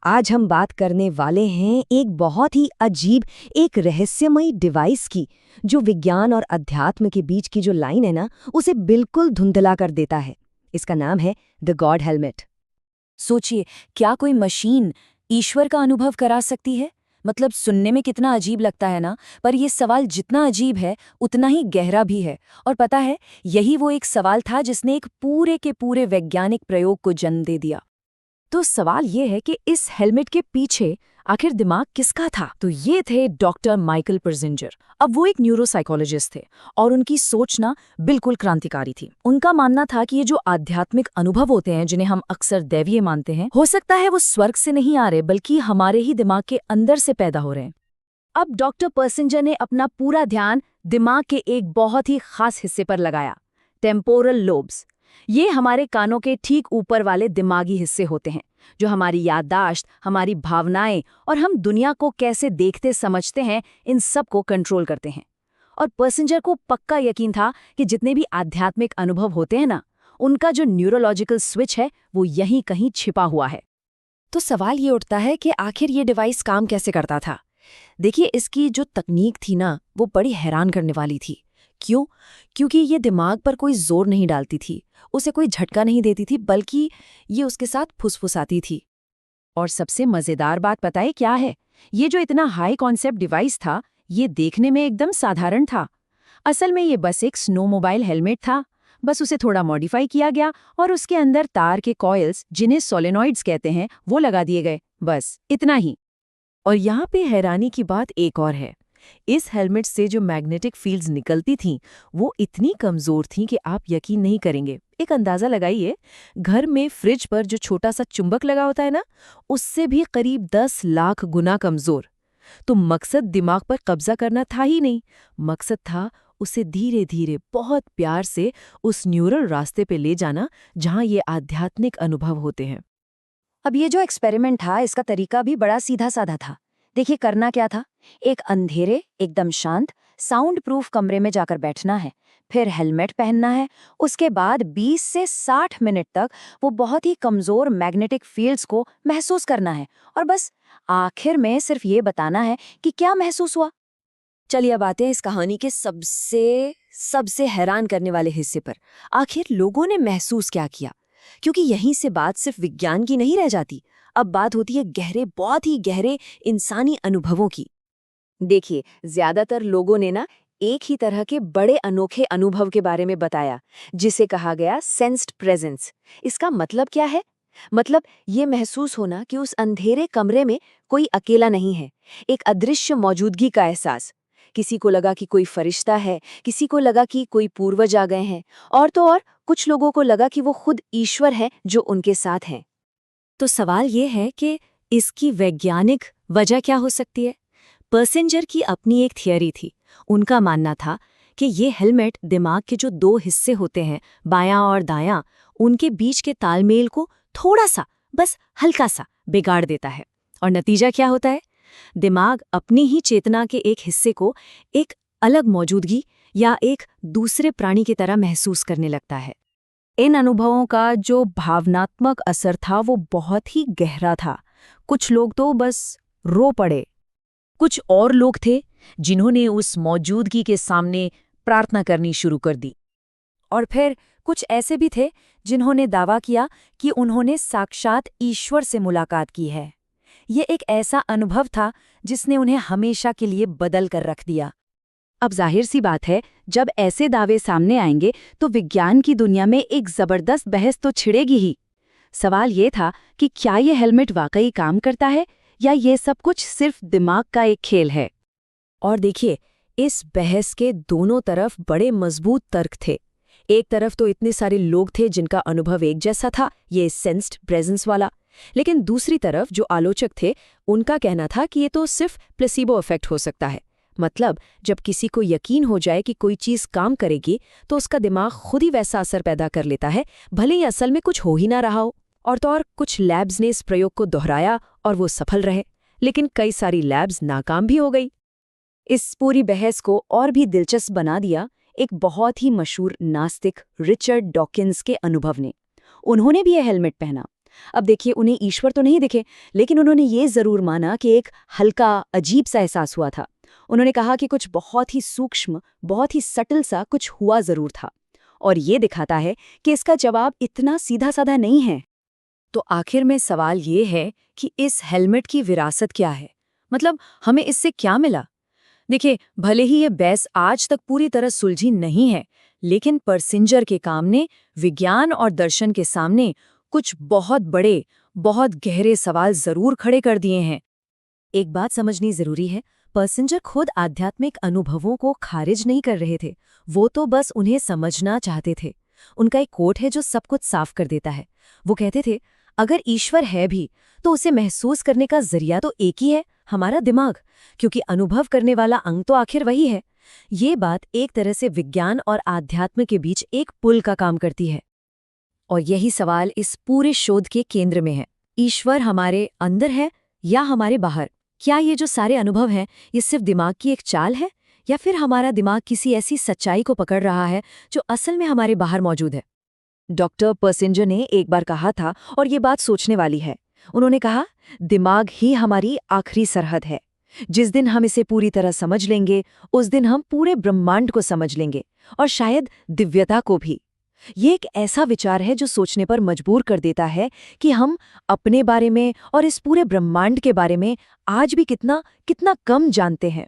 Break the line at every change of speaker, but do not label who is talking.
आज हम बात करने वाले हैं एक बहुत ही अजीब, एक रहस्यमयी डिवाइस की, जो विज्ञान और अध्यात्म के बीच की जो लाइन है ना, उसे बिल्कुल धुंधला कर देता है। इसका नाम है द गॉड हेलमेट।
सोचिए, क्या कोई मशीन ईश्वर का अनुभव करा सकती है? मतलब सुनने में कितना अजीब लगता है ना, पर यह सवाल जितना अजीब है उतना ही गहरा भी है। और पता है, यही वो एक सवाल था जिसने एक पूरे के पूरे वैज्ञानिक प्रयोग को जन्म दे दिया।
तो सवाल ये है कि इस हेलमेट के पीछे आखिर दिमाग किसका था? तो ये थे डॉक्टर माइकल पर्जिंजर। अब वो एक न्यूरोसाइकोलॉजिस्ट थे और उनकी सोच ना बिल्कुल क्रांतिकारी थी। उनका मानना था कि ये जो आध्यात्मिक अनुभव होते हैं, जिन्हें हम अक्सर दैवीय मानते हैं, हो सकता है वो स्वर्ग से नहीं आ रहे, बल्कि हमारे ही दिमाग के अंदर से पैदा हो रहे हैं। अब डॉक्टर पर्सिंजर ने अपना पूरा ध्यान दिमाग के एक बहुत ही खास हिस्से पर लगाया, टेम्पोरल लोब्स। ये हमारे कानों के ठीक ऊपर वाले दिमागी हिस्से होते हैं, जो हमारी याददाश्त, हमारी भावनाएं और हम दुनिया को कैसे देखते समझते हैं, इन सब को कंट्रोल करते हैं। और पर्सिंजर को पक्का यकीन था कि जितने भी आध्यात्मिक अनुभव होते हैं ना, उनका जो न्यूरोलॉजिकल स्विच है वो यहीं कहीं छिपा हुआ है।
तो सवाल ये उठता है कि आखिर ये डिवाइस काम कैसे करता था। देखिए, इसकी जो तकनीक थी ना, वो बड़ी हैरान करने वाली थी। क्यों? क्योंकि ये दिमाग पर कोई जोर नहीं डालती थी, उसे कोई झटका नहीं देती थी, बल्कि ये उसके साथ फुसफुसाती थी। और सबसे मजेदार बात पता है क्या है? ये जो इतना हाई कॉन्सेप्ट डिवाइस था, ये देखने में एकदम साधारण था। असल में ये बस एक स्नो मोबाइल हेलमेट था। बस उसे थोड़ा मॉडिफाई किया गया और उसके अंदर तार के कॉइल्स, जिन्हें सोलेनॉइड्स कहते हैं, वो लगा दिए गए। बस इतना ही।
और यहाँ पे हैरानी की बात एक और है। इस हेलमेट से जो मैग्नेटिक फील्ड्स निकलती थीं, वो इतनी कमजोर थीं कि आप यकीन नहीं करेंगे। एक अंदाजा लगाइए, घर में फ्रिज पर जो छोटा सा चुंबक लगा होता है ना, उससे भी करीब 10 लाख गुना कमजोर। तो मकसद दिमाग पर कब्जा करना था ही नहीं, मकसद था उसे धीरे धीरे बहुत प्यार से उस न्यूरल रास्ते पे ले जाना जहां ये आध्यात्मिक अनुभव होते हैं।
अब ये जो एक्सपेरिमेंट था, इसका तरीका भी बड़ा सीधा साधा था। देखिए, करना क्या था, एक अंधेरे, एकदम शांत, साउंड प्रूफ कमरे में जाकर बैठना है, फिर हेलमेट पहनना है। उसके बाद 20 से 60 मिनट तक वो बहुत ही कमजोर मैग्नेटिक फील्ड्स को महसूस करना है, और बस आखिर में सिर्फ ये बताना है कि क्या महसूस हुआ।
चलिए अब आते हैं इस कहानी के सबसे हैरान करने वाले हिस्से पर। आखिर लोगों ने महसूस क्या किया? क्योंकि यहीं से बात सिर्फ विज्ञान की नहीं रह जाती, अब बात होती है गहरे, बहुत ही गहरे इंसानी अनुभवों की। देखिए, ज्यादातर लोगों ने ना एक ही तरह के बड़े अनोखे अनुभव के बारे में बताया, जिसे कहा गया सेंस्ड प्रेजेंस। इसका मतलब क्या है? मतलब ये महसूस होना कि उस अंधेरे कमरे में कोई अकेला नहीं है, एक अदृश्य मौजूदगी का एहसास। किसी को लगा कि कोई फरिश्ता है, किसी को लगा कि कोई पूर्वज आ गए हैं, और तो और कुछ लोगों को लगा कि वो खुद ईश्वर है जो उनके साथ हैं। तो सवाल ये है कि इसकी वैज्ञानिक वजह क्या हो सकती है? पर्सिंजर की अपनी एक थियरी थी। उनका मानना था कि ये हेलमेट दिमाग के जो 2 हिस्से होते हैं, बायां और दायां, उनके बीच के तालमेल को थोड़ा सा, बस हल्का सा बिगाड़ देता है। और नतीजा क्या होता है? दिमाग अपनी ही चेतना के एक हिस्से को एक अलग मौजूदगी या एक दूसरे प्राणी की तरह महसूस करने लगता है। इन अनुभवों का जो भावनात्मक असर था वो बहुत ही गहरा था। कुछ लोग तो बस रो पड़े। कुछ और लोग थे जिन्होंने उस मौजूदगी के सामने प्रार्थना करनी शुरू कर दी। और फिर कुछ ऐसे भी थे जिन्होंने दावा किया कि उन्होंने साक्षात ईश्वर से मुलाकात की है। ये एक ऐसा अनुभव था जिसने उन्हें हमेशा के लिए बदल कर रख दिया। अब जाहिर सी बात है, जब ऐसे दावे सामने आएंगे तो विज्ञान की दुनिया में एक जबरदस्त बहस तो छिड़ेगी ही। सवाल ये था कि क्या ये हेलमेट वाकई काम करता है, या ये सब कुछ सिर्फ दिमाग का एक खेल है? और देखिए, इस बहस के दोनों तरफ बड़े मजबूत तर्क थे। एक तरफ तो इतने सारे लोग थे जिनका अनुभव एक जैसा था, ये सेंस्ड प्रेजेंस वाला। लेकिन दूसरी तरफ जो आलोचक थे, उनका कहना था कि ये तो सिर्फ प्लेसिबो इफेक्ट हो सकता है। मतलब जब किसी को यकीन हो जाए कि कोई चीज काम करेगी, तो उसका दिमाग खुद ही वैसा असर पैदा कर लेता है, भले ही असल में कुछ हो ही ना रहा हो। और तो और कुछ लैब्स ने इस प्रयोग को दोहराया और वो सफल रहे, लेकिन कई सारी लैब्स नाकाम भी हो गई। इस पूरी बहस को और भी दिलचस्प बना दिया एक बहुत ही मशहूर नास्तिक रिचर्ड डॉकिंस के अनुभव ने। उन्होंने भी यह हेलमेट पहना
अब देखिए, उन्हें ईश्वर तो नहीं दिखे, लेकिन उन्होंने ये जरूर माना कि एक हल्का अजीब सा एहसास हुआ था। उन्होंने कहा कि कुछ बहुत ही सूक्ष्म, बहुत ही सटल सा कुछ हुआ जरूर था। और ये दिखाता है कि इसका जवाब इतना सीधा साधा नहीं है।
तो आखिर में सवाल ये है कि इस हेलमेट की विरासत क्या है? मतलब हमें इससे क्या मिला? देखिए, भले ही ये बहस आज तक पूरी तरह सुलझी नहीं है, लेकिन परसिंजर के काम ने विज्ञान और दर्शन के सामने कुछ बहुत बड़े, बहुत गहरे सवाल जरूर खड़े कर दिए हैं।
एक बात समझनी जरूरी है, परसिंजर खुद आध्यात्मिक अनुभवों को खारिज नहीं कर रहे थे, वो तो बस उन्हें समझना चाहते थे। उनका एक कोट है जो सब कुछ साफ कर देता है। वो कहते थे, अगर ईश्वर है भी तो उसे महसूस करने का जरिया तो एक ही है, हमारा दिमाग, क्योंकि अनुभव करने वाला अंग तो आखिर वही है। ये बात एक तरह से विज्ञान और आध्यात्म के बीच एक पुल का काम करती है। और यही सवाल इस पूरे शोध के केंद्र में है। ईश्वर हमारे अंदर है या हमारे बाहर? क्या ये जो सारे अनुभव हैं, ये सिर्फ दिमाग की एक चाल है, या फिर हमारा दिमाग किसी ऐसी सच्चाई को पकड़ रहा है जो असल में हमारे बाहर मौजूद है? डॉक्टर परसिंजर ने एक बार कहा था, और ये बात सोचने वाली है। उन्होंने कहा, दिमाग ही हमारी आखिरी सरहद है। जिस दिन हम इसे पूरी तरह समझ लेंगे, उस दिन हम पूरे ब्रह्मांड को समझ लेंगे, और शायद दिव्यता को भी। ये एक ऐसा विचार है जो सोचने पर मजबूर कर देता है कि हम अपने बारे में और इस पूरे ब्रह्मांड के बारे में आज भी कितना कितना कम जानते हैं।